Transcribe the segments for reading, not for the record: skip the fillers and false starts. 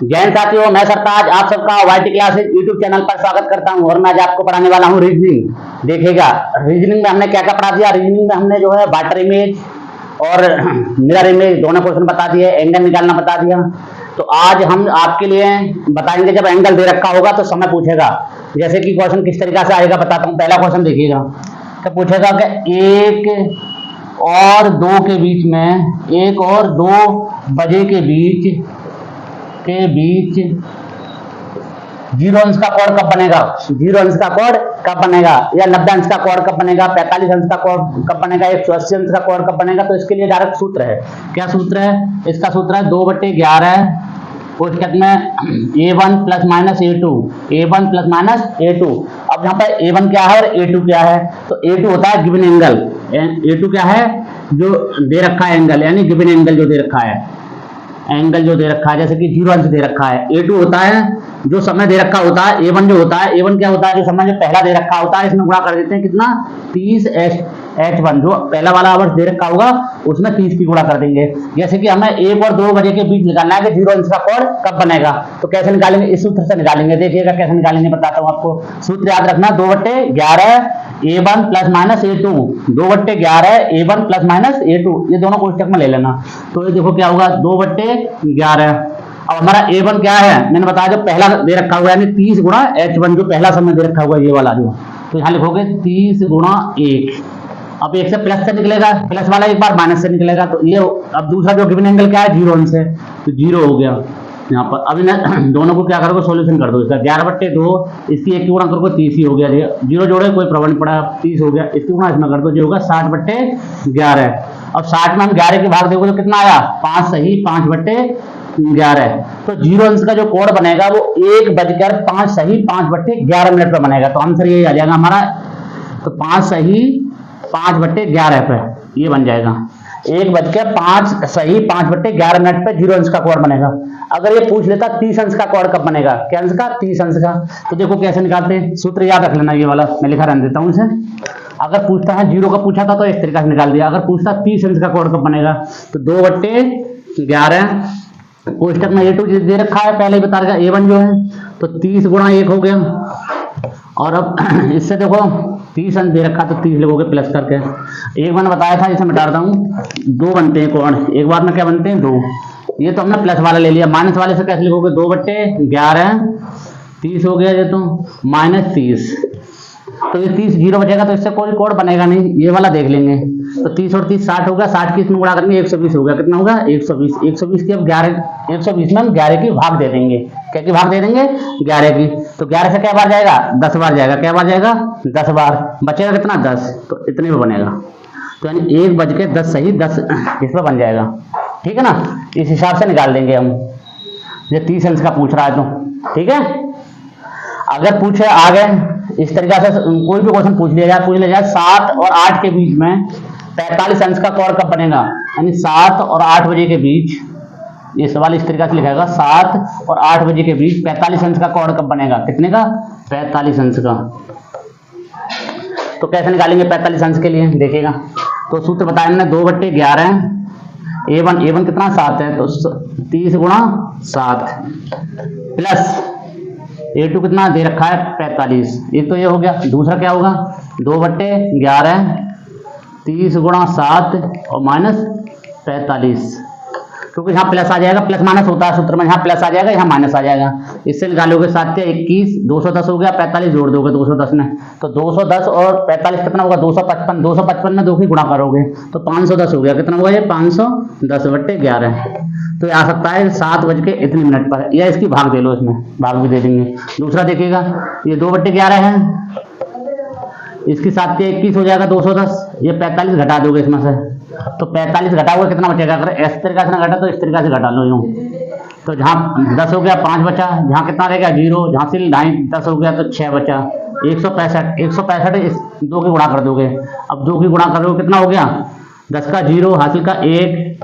जैन साथियों, मैं सरताज आप सबका वाईटी क्लासेस यूट्यूब चैनल पर स्वागत करता हूं और मैं आज आपको पढ़ाने वाला हूं रीजनिंग। देखिएगा, रीजनिंग में हमने क्या क्या पढ़ा दिया। रीजनिंग में हमने जो है वाटर इमेज और मिरर इमेज दोनों क्वेश्चन बता दिए, एंगल निकालना बता दिया। तो आज हम आपके लिए बताएंगे, जब एंगल दे रखा होगा तो समय पूछेगा। जैसे कि क्वेश्चन किस तरीका से आएगा बताता हूँ। पहला क्वेश्चन देखिएगा, तो पूछेगा कि 1 और 2 के बीच में, 1 और 2 बजे के बीच 0 अंश का कोण कब बनेगा। 0 अंश का कोण कब बनेगा, या 90 अंश का कोण कब बनेगा, 45 अंश का कोण कब बनेगा, 180 अंश का कोण कब बनेगा। तो इसके लिए डायरेक्ट सूत्र है। क्या सूत्र है इसका? सूत्र है 2/11 कोष्ठक में A1 plus minus A2, A1 plus minus A2। अब यहाँ पर A1 क्या है और A2 क्या है? तो A2 होता है गिवन एंगल, A2 क्या है? जो दे रखा है एंगल, यानी गिवन एंगल जो दे रखा है, एंगल जो दे रखा है, जैसे कि 0 अंश दे रखा है। A2 होता है जो समय दे रखा होता है। A1 जो होता है, A1 क्या होता है? जो समय जो पहला दे रखा होता है, इसमें गुणा कर देते हैं कितना, 30 H1, जो पहला वाला आवर्स दे रखा होगा उसमें 30 की गुणा कर देंगे। जैसे कि हमें 1 और 2 बजे के बीच निकालना है कि 0 अंश का कोण कब बनेगा। तो कैसे निकालेंगे? इस सूत्र से निकालेंगे। देखिएगा कैसे निकालेंगे, बताता हूँ आपको। सूत्र याद रखना, 2/11 A1 plus minus A2, 2/11 A1 plus minus A2, ये दोनों कोष्ठक में ले लेना। तो ये देखो क्या होगा, 2/11। अब हमारा A1 क्या है, मैंने बताया जो पहला दे रखा हुआ है, यानी 30 गुणा H1, जो पहला समय दे रखा हुआ है, ये वाला जो। तो यहाँ लिखोगे 30 गुणा 1। अब 1 से प्लस से निकलेगा, प्लस वाला एक बार माइनस से निकलेगा। तो ये अब दूसरा जो गिवन एंगल क्या है, 0 अंश है, तो 0 हो गया यहाँ पर। अब इन दोनों को क्या करोगे, सॉल्यूशन कर दो इसका। 11/2, इसकी 1 की गुणा करोगे 30 ही हो गया। 0 जोड़े कोई प्रभाव नहीं पड़ा, 30 हो गया। इसकी गुणा इसमें कर दो, जो होगा 60/11। अब 60 में हम 11 के भाग देखो तो कितना आया, 5 सही 5/11। तो 0 अंश का जो कोण बनेगा वो 1:05 सही 5/11 पर बनेगा। तो आंसर ये आ जाएगा हमारा। तो 5 सही 5/11 पे ये बन जाएगा। 1:05 सही 5/11 पे 0 अंश का कोण बनेगा। अगर ये पूछ लेता 30 अंश का कोण कब बनेगा, क्या अंश का, 30 अंश का। तो देखो कैसे निकालते हैं, सूत्र याद रख लेना, ये वाला मैं लिखा रहने देता हूँ इसे। अगर पूछता है 0 का पूछा था तो इस तरीका से निकाल दिया। अगर पूछता 30 अंश का कोण कब बनेगा, तो 2/11 कोष्ठक में A2 दे रखा है, पहले ही बता रखा A1 जो है, तो 30 गुणा 1 हो गया। और अब इससे देखो 30 अंश दे रखा, तो 30 लिखोगे प्लस करके। एक मैंने बताया था, इसे मिटाता हूँ, 2 बनते हैं कोण, एक बार में क्या बनते हैं, 2। ये तो हमने प्लस वाला ले लिया। माइनस वाले से कैसे लिखोगे, 2/11 30 हो गया, ये तो माइनस 30। तो ये 30 0 बचेगा, तो इससे कोई कोण बनेगा नहीं, ये वाला देख लेंगे। तो 30 और 30 60 होगा, 60 की इसमें गुणा करेंगे 120 होगा। कितना होगा, 120। 120 की अब 120 में हम 11 की भाग दे देंगे। क्या की भाग दे देंगे, 11 की। तो 11 से क्या बार जाएगा, 10 बार जाएगा। क्या बार जाएगा, 10 बार। बचेगा कितना, 10। तो इतने में बनेगा। तो यानी 1:10 सही 10 इसमें बन जाएगा। ठीक है ना, इस हिसाब से निकाल देंगे हम। ये 30 अंश का पूछ रहा है तो ठीक है। अगर पूछे आगे इस तरीका से कोई भी क्वेश्चन पूछ लिया जाए 7 और 8 के बीच में 45 अंश का कोण कब बनेगा, यानी 7 और 8 बजे के बीच, ये सवाल इस तरीका से लिखाएगा, 7 और 8 बजे के बीच 45 अंश का कोण कब बनेगा। कितने का, 45 अंश का। तो कैसे निकालेंगे 45 अंश के लिए, देखिएगा। तो सूत्र बताया मैंने, 2/11 A1 कितना, 7 है, तो 30 गुणा 7 प्लस A2 कितना दे रखा है, 45। एक तो ये हो गया। दूसरा क्या होगा, 2/11 30 गुणा 7 और माइनस 45, क्योंकि यहाँ प्लस आ जाएगा, प्लस माइनस होता है सूत्र में, यहाँ प्लस आ जाएगा, यहाँ माइनस आ जाएगा। इससे निकालोगे 7 या 21, 210 हो गया, 45 जोड़ दोगे 210 में, तो 210 और 45 कितना होगा, 255। 255 में 2 की गुणा करोगे तो 510 हो गया। कितना होगा ये, 510/11। तो ये आ सकता है 7 बज के इतने मिनट पर, या इसकी भाग दे लो, इसमें भाग भी दे देंगे। दूसरा देखिएगा, ये 2/11 है, इसकी 7 या 21 हो जाएगा 210, ये 45 घटा दोगे इसमें से, तो 45 घटाओगे कितना बचेगा। अगर इस तरीका से ना घटा तो इस तरीका से घटा लो यूं। तो जहाँ 10 हो गया 5 बचा, जहाँ कितना रहेगा 0, जहाँ से 10 हो गया तो 6 बचा। 165 इस 2 की गुणा कर दोगे। अब 2 की गुणा करोगे कितना हो गया, 10 का 0 हासिल का 1,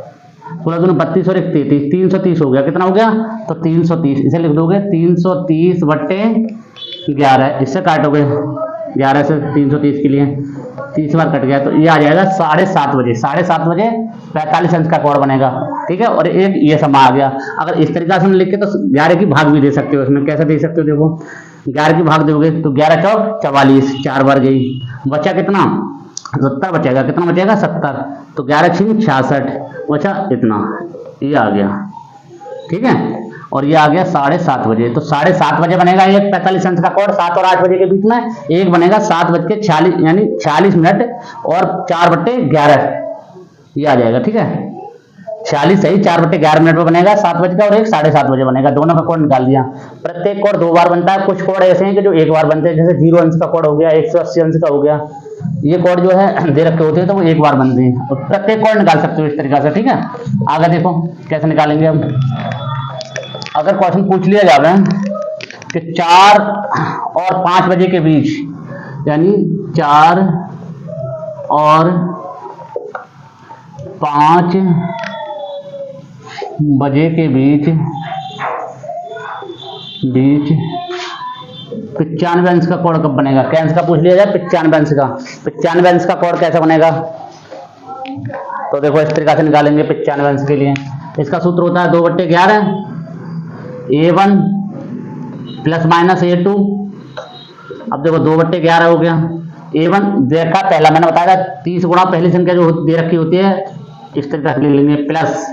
16 32 और 1 33, 330 हो गया। कितना हो गया, तो 330। इसे लिख दोगे 330/11, इससे काटोगे 11 से 330 के लिए 30 बार कट गया, तो ये आ जाएगा 7:30 बजे। 7:30 बजे 45 अंश का कोण बनेगा, ठीक है। और एक ये समय आ गया। अगर इस तरीका से हम लिख के तो 11 की भाग भी दे सकते हो इसमें। कैसे दे सकते हो, देखो 11 की भाग दोगे तो 11 चौक 44, 4 बार गई, बचा कितना 70 बचेगा। कितना बचेगा 70, तो 11 छिंग 66 बचा इतना, ये आ गया, ठीक है। और ये आ गया 7:30 बजे, तो 7:30 बजे बनेगा एक 45 अंश का कोण 7 और 8 बजे के बीच में। एक बनेगा 7:46 यानी 46 मिनट और 4/11, ये आ जाएगा, ठीक है। 46 सही, 4/11 मिनट में बनेगा 7 बजे का, और एक 7:30 बजे बनेगा। दोनों का कोण निकाल दिया। प्रत्येक कोण 2 बार बनता है। कुछ कोण ऐसे हैं कि जो 1 बार बनते हैं, जैसे 0 अंश का कोण हो गया, 180 अंश का हो गया, ये कोण जो है दे रखे होते हैं तो वो 1 बार बनते हैं। और प्रत्येक कोण निकाल सकते हो इस तरीका से, ठीक है। आगे देखो कैसे निकालेंगे हम। अगर क्वेश्चन पूछ लिया जावे कि 4 और 5 बजे के बीच, यानी 4 और 5 बजे के बीच 95 अंश का कोण कब बनेगा। क्या अंश का पूछ लिया जाए, 95 अंश का। 95 अंश का कोण कैसे बनेगा, तो देखो इस तरीका से निकालेंगे 95 अंश के लिए। इसका सूत्र होता है 2/11 A1 प्लस माइनस A2। अब देखो 2/11 हो गया। A1 देखा पहला मैंने बताया 30 गुणा पहली संख्या जो दे रखी होती है, इस तरीका से लिख लेंगे, प्लस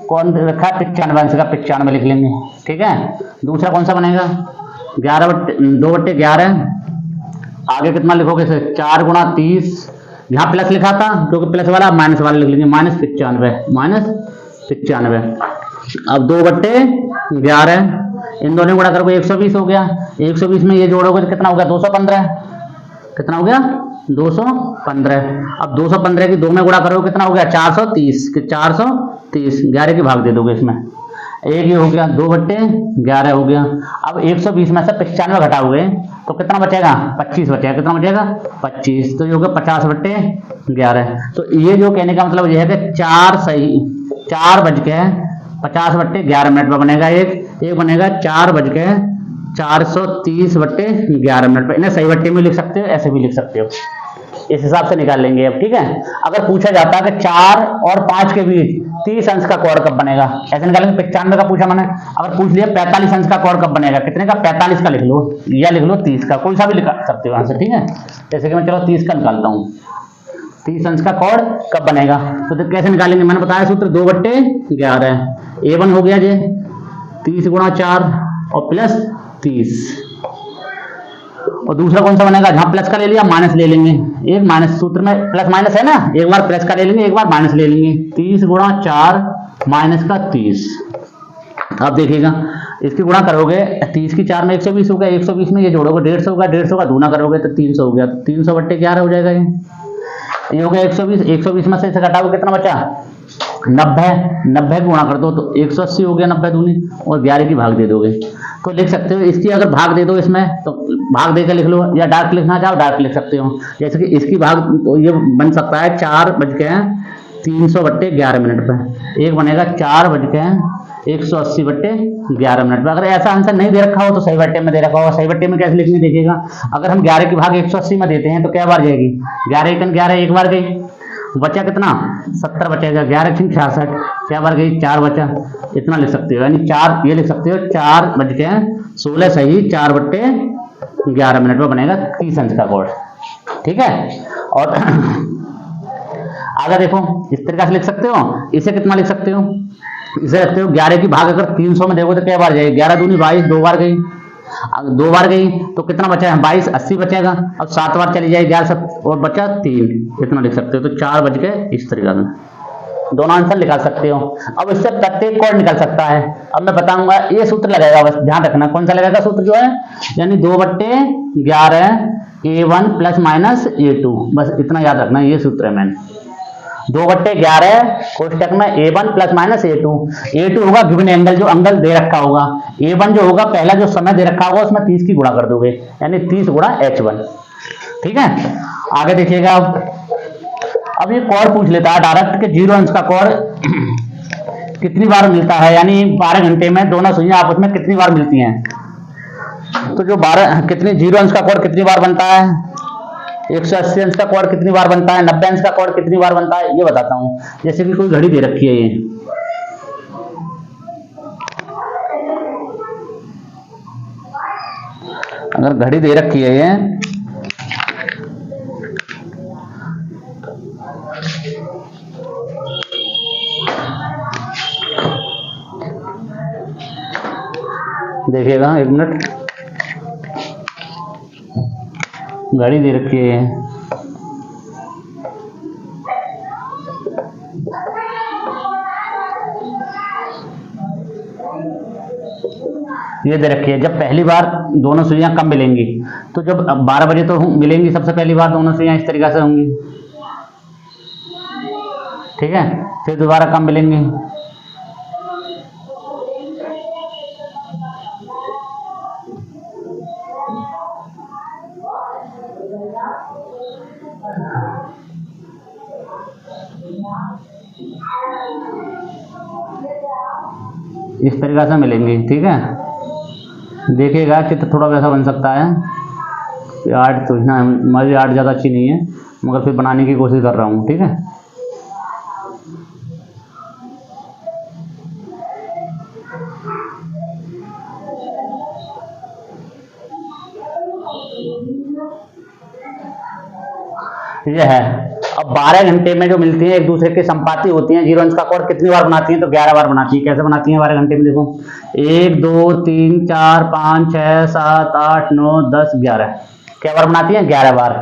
कौन रखा है 95 अंश का, 95 लिख लेंगे, ठीक है। दूसरा कौन सा बनेगा 2/11, आगे कितना लिखोगे 4 गुणा 30, यहाँ प्लस लिखा था क्योंकि प्लस वाला, माइनस वाला लिख लेंगे, -95। अब 2/11 इन दोनों गुणा करोगे 120 हो गया। 120 में ये जोड़ोगे तो कितना हो गया 215। कितना हो गया 215। अब 215 की 2 में गुणा करोगे कितना हो गया 430 कि 430, 11 की भाग दे दोगे इसमें, एक ये हो गया 2/11 हो गया। अब 120 में से 95 घटाओगे तो कितना बचेगा 25 बचेगा। कितना बचेगा 25, तो ये हो गया 50/11। तो ये जो कहने का मतलब ये है कि 4:50 मिनट में बनेगा एक बनेगा 4:430/11 मिनट पे। इन्हें सही बट्टे में लिख सकते हो, ऐसे भी लिख सकते हो, इस हिसाब से निकाल लेंगे अब, ठीक है। अगर पूछा जाता है कि 4 और 5 के बीच 30 अंश का कोण कब बनेगा, ऐसे निकालेंगे। 95 का पूछा मैंने, अगर पूछ लिया 45 अंश का कोण कब बनेगा, कितने का 45 का लिख लो या लिख लो 30 का, कोई सा भी लिख सकते हो आंसर, ठीक है। जैसे कि मैं चलो 30 का निकालता हूँ, 30 अंश का कोण कब बनेगा, तो कैसे निकालेंगे। मैंने बताया सूत्र 2/11। A1 हो गया जे 30 गुणा 4 और प्लस 30, और दूसरा कौन सा बनेगा, जहां प्लस का ले लिया माइनस ले लेंगे। एक माइनस, सूत्र में प्लस माइनस है ना, एक बार प्लस का ले लेंगे एक बार माइनस ले लेंगे। 30 गुणा 4 माइनस का 30। अब देखिएगा इसकी गुणा करोगे 30 की 4 में 120 हो गया, 120 में ये जोड़ोगे 150 होगा, 150 का दूना करोगे तो 300 हो गया, तो 300/11 हो जाएगा। ये हो गया 120। 120 में से घटाओगे कितना बचा 90 गुणा कर दो तो 180 हो गया, 90 दूनी, और 11 की भाग दे दोगे तो लिख सकते हो। इसकी अगर भाग दे दो इसमें तो भाग देकर लिख लो, या डार्क लिखना चाहो डार्क लिख सकते हो। जैसे कि इसकी भाग तो ये बन सकता है 4:300/11 मिनट पे, एक बनेगा 4:180/11 मिनट पे। अगर ऐसा आंसर नहीं दे रखा हो तो सही बट्टे में दे रखा होगा। सही बट्टे में कैसे लिखने देखिएगा, अगर हम 11 की भाग 180 में देते हैं तो क्या बार जाएगी 11 × 11 एक बार गई, बचा कितना 70 बचेगा। 11 × 66 क्या बार गई 4 बचा, इतना लिख सकते हो। यानी 4 ये लिख सकते हो 4:16 सही 4/11 मिनट में बनेगा 30 अंश का कोण, ठीक है। और आगे देखो इस तरीके से लिख सकते हो। इसे कितना लिख सकते हो, इसे रखते हो 11 की भाग अगर 300 में देखो तो क्या बार जाएगी 11 दूनी 22, 2 बार गई, 2 बार गई तो कितना बचा है 22, 80 बचेगा। अब 7 बार चली जाएगी 11 और बचा 3, इतना लिख सकते हो। तो 4 बज गए इस तरीका से दोनों आंसर निकाल सकते हो। अब इससे प्रत्येक कोण निकल सकता है। अब मैं बताऊंगा ये सूत्र लगेगा, बस ध्यान रखना कौन सा लगेगा सूत्र जो है, यानी 2/11 A1 प्लस माइनस A2, बस इतना याद रखना ये सूत्र है। मैंने 2/11 कोष्टक में A1 प्लस माइनस A2 होगा गिवन एंगल, जो एंगल दे रखा होगा। A1 जो होगा पहला जो समय दे रखा होगा उसमें 30 की गुणा कर दोगे, यानी 30 गुणा H1, ठीक है। आगे देखिएगा अब ये कोण पूछ लेता है डायरेक्ट कि 0 अंश का कोण कितनी बार मिलता है, यानी 12 घंटे में दोनों सुइयां आपस में कितनी बार मिलती हैं। तो जो 12 कितनी 0 अंश का कोण कितनी बार बनता है, 180 अंश का कोण कितनी बार बनता है, 90 अंश का कोण कितनी बार बनता है, ये बताता हूँ। जैसे कि कोई घड़ी दे रखी है, ये अगर घड़ी दे रखी है ये, देखिएगा 1 मिनट, घड़ी दे रखी है ये दे रखी है। जब पहली बार दोनों सुइयां कब मिलेंगी, तो जब 12 बजे तो मिलेंगी सबसे पहली बार दोनों सुइयां इस तरीके से होंगी, ठीक है। फिर दोबारा कब मिलेंगी, इस तरीके से मिलेंगी, ठीक है। देखिएगा चित्र थोड़ा वैसा बन सकता है, आर्ट तो ना हमारी आर्ट ज़्यादा अच्छी नहीं है, मगर फिर बनाने की कोशिश कर रहा हूँ, ठीक है। ये है। अब 12 घंटे में जो मिलती हैं एक दूसरे के संपाती होती हैं, 0 अंश का कोण कितनी बार बनाती हैं, तो 11 बार बनाती है। कैसे बनाती हैं 12 घंटे में, देखो 1 2 3 4 5 6 7 8 9 10 11, क्या बार बनाती हैं, 11 बार।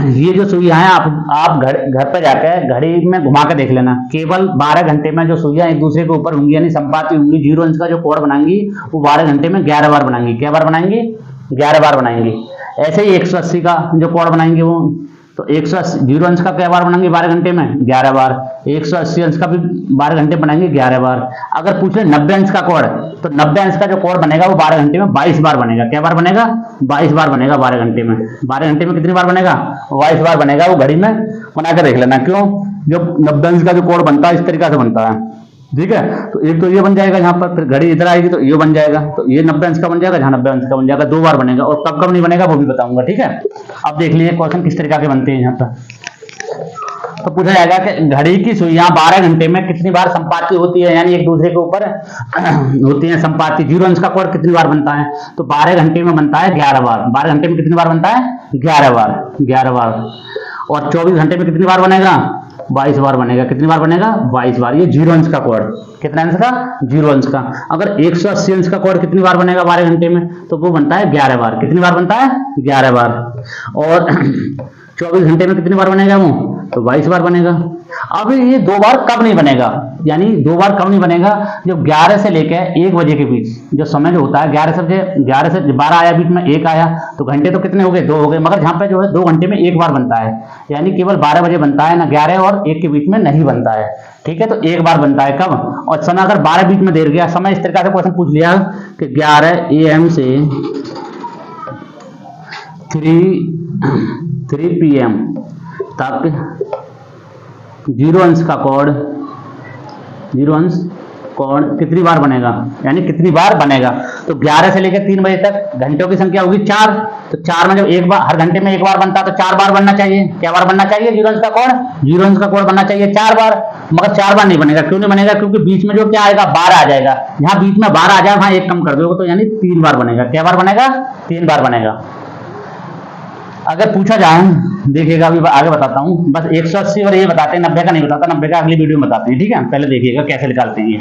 ये जो सुइयां हैं आप घर पे जाकर घड़ी में घुमा के देख लेना, केवल 12 घंटे में जो सुइयां एक दूसरे के ऊपर होंगी यानी संपाती होंगी, 0 अंश का जो कोण बनाएंगी वो 12 घंटे में 11 बार बनाएंगी। क्या बार बनाएंगी, 11 बार बनाएंगी। ऐसे ही 180 का जो कोण बनाएंगे वो, तो 180 0 अंश का क्या बार बनाएंगे 12 घंटे में, 11 बार। 180 अंश का भी 12 घंटे बनाएंगे 11 बार। अगर पूछे 90 अंश का कोण, तो 90 अंश का जो कोण बनेगा वो 12 घंटे में 22 बार बनेगा। क्या बार बनेगा, 22 बार बनेगा 12 घंटे में। 12 घंटे में कितनी बार बनेगा, 22 बार बनेगा। वो घड़ी में बना कर देख लेना। क्यों, जो 90 अंश का जो कोण बनता है इस तरीके से बनता है, ठीक है। तो एक तो ये बन जाएगा यहाँ पर, फिर घड़ी इधर आएगी तो ये बन जाएगा, तो ये 90 अंश का बन जाएगा, जहाँ 90 अंश का बन जाएगा, 2 बार बनेगा। और कब कब नहीं बनेगा वो भी बताऊंगा, ठीक है। अब देख लीजिए क्वेश्चन किस तरीके के बनते हैं यहाँ पर। तो पूछा जाएगा कि घड़ी की सुइयां 12 घंटे में कितनी बार संपाती होती है, यानी एक दूसरे के ऊपर होती है संपाती। 0 अंश का कोण कितनी बार बनता है, तो 12 घंटे में बनता है 11 बार। 12 घंटे में कितनी बार बनता है, 11 बार, 11 बार। और 24 घंटे में कितनी बार बनेगा, 22 बार बनेगा। कितनी बार बनेगा, 22 बार। ये 0 अंश का कोण, कितना अंश का, 0 अंश का। अगर 180 अंश का कोण कितनी बार बनेगा 12 घंटे में, तो वो बनता है 11 बार। कितनी बार बनता है, 11 बार। और 24 घंटे में कितनी बार बनेगा वो, तो 22 बार बनेगा। अब ये 2 बार कब नहीं बनेगा, यानी 2 बार कब नहीं बनेगा, जब 11 से लेकर 1 बजे के बीच जो समय जो होता है, 11 से 12 आया, बीच में 1 आया, तो घंटे तो कितने हो गए, 2 हो गए। मगर यहाँ पे जो है 2 घंटे में 1 बार बनता है, यानी केवल 12 बजे बनता है ना, 11 और 1 के बीच में नहीं बनता है, ठीक है। तो 1 बार बनता है कब, और समय अगर 12 बीच में देर गया, समय इस तरीके से क्वेश्चन पूछ लिया कि 11 AM से 3 PM तक 0 अंश का कोण, 0 अंश कोण कितनी बार बनेगा, यानी कितनी बार बनेगा। तो 11 से लेकर 3 बजे तक घंटों की संख्या होगी 4। तो 4 में जब 1 बार, हर घंटे में 1 बार बनता है, तो 4 बार बनना चाहिए। क्या बार बनना चाहिए, 0 अंश का कोण, 0 अंश का कोण बनना चाहिए 4 बार। मगर 4 बार नहीं बनेगा। क्यों नहीं बनेगा, क्योंकि बीच में जो क्या आएगा, 12 आ जाएगा। जहां बीच में 12 आ जाए वहां 1 कम कर दोगे, तो यानी 3 बार बनेगा। क्या बार बनेगा, 3 बार बनेगा। अगर पूछा जाए, देखिएगा अभी आगे बताता हूँ, बस 180 और ये बताते हैं, 90 का नहीं बताता, 90 का अगली वीडियो में बताते हैं, ठीक है। पहले देखिएगा कैसे निकालते हैं ये।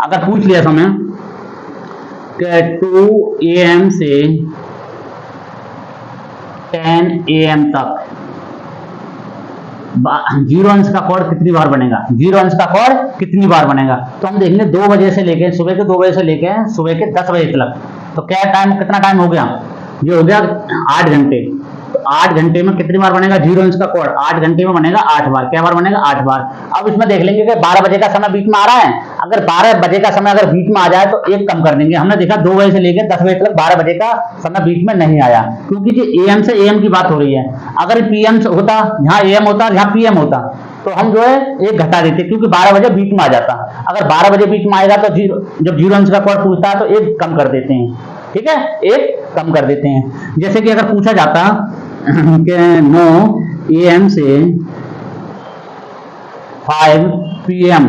अगर पूछ लिया समय कि 2 AM से 10 AM तक 0 अंश का कोण कितनी बार बनेगा, 0 अंश का कोण कितनी बार बनेगा। तो हम देखेंगे 2 बजे से लेके, सुबह के 2 बजे से लेके सुबह के 10 बजे तक, तो क्या टाइम, कितना टाइम हो गया, ये हो गया 8 घंटे। तो 8 घंटे में कितनी बार बनेगा 0 अंश का कोण, 8 घंटे में बनेगा 8 बार। क्या बार बनेगा, 8 बार। अब इसमें देख लेंगे कि 12 बजे का समय बीच में आ रहा है। अगर 12 बजे का समय अगर बीच में आ जाए तो 1 कम कर देंगे। हमने देखा 2 बजे से लेकर 10 बजे तक 12 बजे का समय बीच में नहीं आया, क्योंकि जो AM से AM की बात हो रही है। अगर PM से होता, जहां AM होता, जहां PM होता, तो हम जो है 1 घटा देते, क्योंकि 12 बजे बीच में आ जाता। अगर 12 बजे बीच में आएगा तो जब 0 अंश का कोण पूछता है तो 1 कम कर देते हैं, ठीक है, एक कम कर देते हैं। जैसे कि अगर पूछा जाता कि 9 AM से 5 PM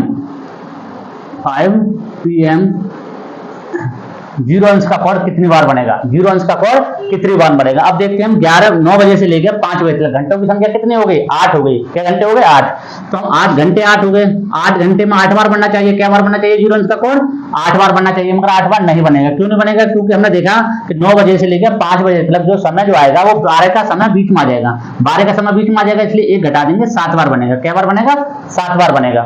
0 अंश का कोण कितनी बार बनेगा, 0 अंश का कोण कितनी बार बनेगा। अब देखते हैं हम 9 बजे से लेकर 5 बजे तक घंटों की संख्या कितनी हो गई, 8 हो गई। क्या घंटे हो गए, 8। तो हम 8 घंटे 8 हो गए, 8 घंटे में 8 बार बनना चाहिए। क्या बार बनना चाहिए 0 अंश का कोण, 8 बार बनना चाहिए, मगर 8 बार नहीं बनेगा। क्यों नहीं बनेगा, क्योंकि हमने देखा कि 9 बजे से लेकर 5 बजे तक जो समय जो आएगा वो 12 का समय बीच में आ जाएगा, 12 का समय बीच में आ जाएगा, इसलिए 1 घटा देंगे, 7 बार बनेगा। क्या बार बनेगा, 7 बार बनेगा।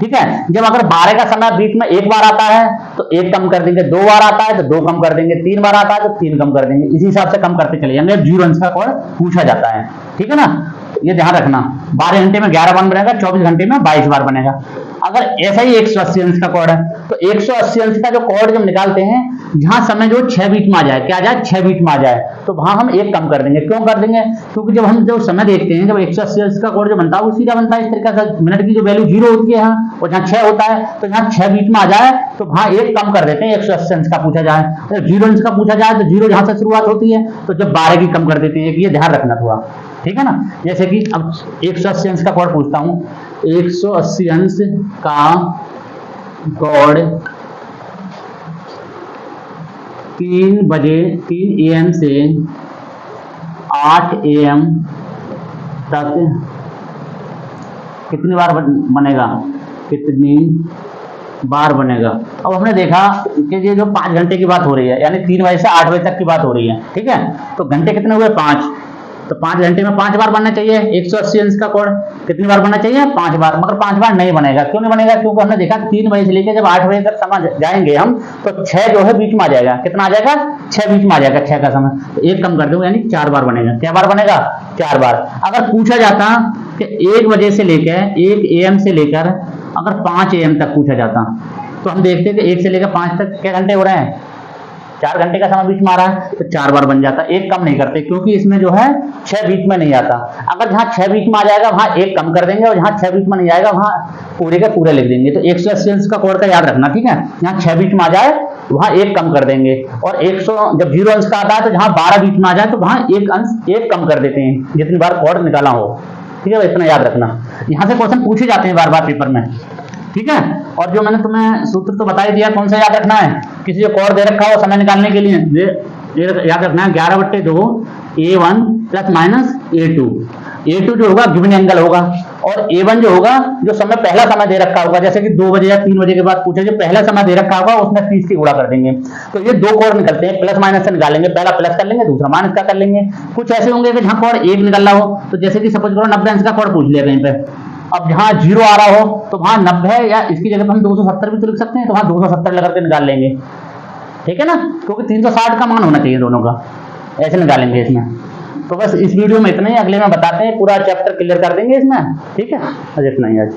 ठीक है, जब अगर 12 का समय बीच में 1 बार आता है तो 1 कम कर देंगे, 2 बार आता है तो 2 कम कर देंगे, 3 बार आता है तो 3 कम कर देंगे। इसी हिसाब से कम करते चले जाएंगे, 0 अंश का कोण पूछा जाता है। ठीक है ना, ये ध्यान रखना। 12 घंटे में 11 बार बनेगा, 24 घंटे में 22 बार बनेगा। अगर ऐसा ही 180 अंश का कोण है तो 180 अंश का जो कोण जब निकालते हैं, जहां समय जो 6 बीच में आ जाए, क्या आ जाए, 6 बीच में आ जाए, तो वहां हम 1 कम कर देंगे। क्यों कर देंगे, क्योंकि जब हम जो समय देखते हैं, जब 180 अंश का कोण जो बनता है वो सीधा बनता है इस तरीके से, मिनट की जो वैल्यू 0 होती है यहाँ, और जहाँ 6 होता है, तो जहाँ 6 बीच में आ जाए तो वहां 1 कम कर देते हैं। 180 अंश का पूछा जाए, 0 अंश का पूछा जाए तो 0 जहां से शुरुआत होती है, तो जब 12 की कम कर देते हैं। ये ध्यान रखना थोड़ा, ठीक है ना। जैसे कि अब 180 अंश का कोण पूछता हूं, 180 अंश का कोण 3 AM से 8 AM तक कितनी बार बनेगा, कितनी बार बनेगा। अब हमने देखा कि ये जो 5 घंटे की बात हो रही है, यानी 3 बजे से 8 बजे तक की बात हो रही है। ठीक है, तो घंटे कितने हुए, 5। तो 5 घंटे में 5 बार बनना चाहिए 180 अंश का कोण। कितनी बार बनना चाहिए, 5 बार। मगर 5 बार नहीं बनेगा। क्यों नहीं बनेगा, क्योंकि हमने देखा 3 बजे से लेकर जब 8 बजे तक समय जाएंगे हम, तो 6 जो है बीच में आ जाएगा। कितना आ जाएगा, 6 बीच में आ जाएगा, 6 का समय। तो 1 कम कर दूंगा, यानी 4 बार बनेगा। क्या बार बनेगा, 4 बार। अगर पूछा जाता कि 1 बजे से लेकर 1 AM से लेकर अगर 5 AM तक पूछा जाता, तो हम देखते हैं कि 1 से लेकर 5 तक क्या घंटे हो रहे हैं, 4 घंटे का समय बीच में आ रहा है, तो 4 बार बन जाता। 1 कम नहीं करते, क्योंकि इसमें जो है 6 बीच में नहीं आता। अगर जहां 6 बीच में आ जाएगा वहां 1 कम कर देंगे, और जहां 6 बीच में नहीं आएगा वहां पूरे के पूरे लिख देंगे। तो 180 अंश का कोण का याद रखना, ठीक है। जहां 6 बीच में आ जाए वहां 1 कम कर देंगे, और 100 जब 0 अंश का आता है तो जहां 12 बीच में आ जाए तो वहां 1 कम कर देते हैं, जितनी बार कोण निकाला हो। ठीक है, इतना याद रखना। यहाँ से क्वेश्चन पूछे जाते हैं बार बार पेपर में, ठीक है। और जो मैंने तुम्हें सूत्र तो बता ही दिया, कौन सा याद रखना है, किसी को कोण दे रखा हो समय निकालने के लिए याद रखना है 11/2 A1 plus minus A2। A2 जो होगा गिवन एंगल होगा, और A1 जो होगा जो समय पहला समय दे रखा होगा, जैसे कि 2 बजे या 3 बजे के बाद पूछे, जो पहला समय दे रखा होगा उसमें 30 की गुणा कर देंगे। तो ये 2 कोण निकलते हैं, प्लस माइनस से निकालेंगे, पहला प्लस कर लेंगे, दूसरा माइनस का कर लेंगे। कुछ ऐसे होंगे कि जहां कोण 1 निकल रहा हो, तो जैसे कि सपोज करो 90 अंश का कोण पूछ लिया कहीं पे, अब जहां 0 आ रहा हो तो वहां 90, या इसकी जगह पर हम 270 भी तो लिख सकते हैं, तो वहां 270 लगा के निकाल लेंगे। ठीक है ना, क्योंकि 360 का मान होना चाहिए दोनों का, ऐसे निकालेंगे इसमें। तो बस इस वीडियो में इतना ही, अगले में बताते हैं, पूरा चैप्टर क्लियर कर देंगे इसमें। ठीक है, बस इतना ही आज।